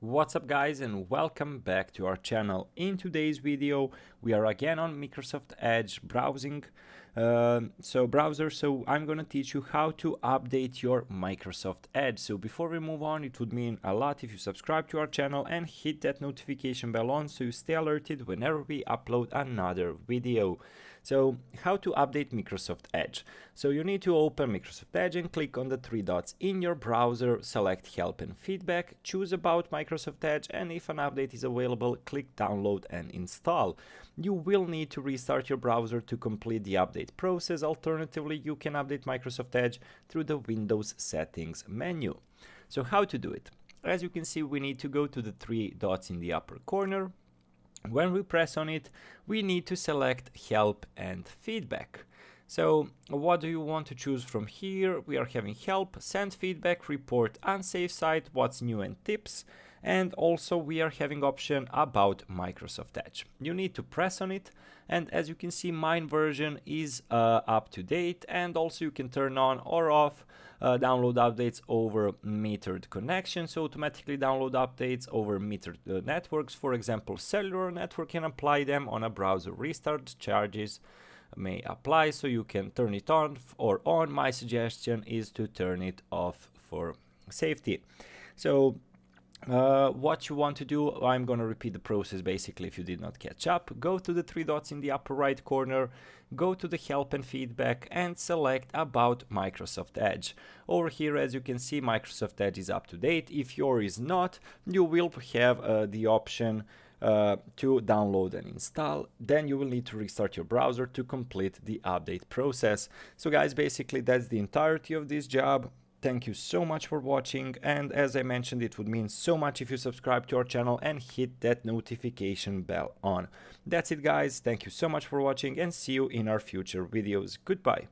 What's up guys, and welcome back to our channel. In today's video we are again on Microsoft Edge browsing browser. So I'm gonna teach you how to update your Microsoft Edge. So before we move on, it would mean a lot if you subscribe to our channel and hit that notification bell on so you stay alerted whenever we upload another video. So how to update Microsoft Edge. So you need to open Microsoft Edge and click on the three dots in your browser, select Help and Feedback, choose About Microsoft Edge, and if an update is available, click Download and Install. You will need to restart your browser to complete the update process. Alternatively, you can update Microsoft Edge through the Windows Settings menu. So how to do it? As you can see, we need to go to the three dots in the upper corner. When we press on it, we need to select Help and Feedback. So what do you want to choose from here? We are having Help, Send Feedback, Report Unsafe Site, What's New and Tips, and also we are having option About Microsoft Edge. You need to press on it, and as you can see, mine version is up to date, and also you can turn on or off download updates over metered connections, so automatically download updates over metered networks. For example, cellular network can apply them on a browser restart. Charges may apply, so you can turn it on or on. My suggestion is to turn it off for safety. So what you want to do, I'm going to repeat the process basically if you did not catch up. Go to the three dots in the upper right corner, go to the Help and Feedback and select About Microsoft Edge. Over here, as you can see, Microsoft Edge is up to date. If yours is not, you will have the option to download and install. Then you will need to restart your browser to complete the update process. So guys, basically that's the entirety of this job. Thank you so much for watching, and as I mentioned, it would mean so much if you subscribe to our channel and hit that notification bell on. That's it guys, thank you so much for watching and see you in our future videos. Goodbye.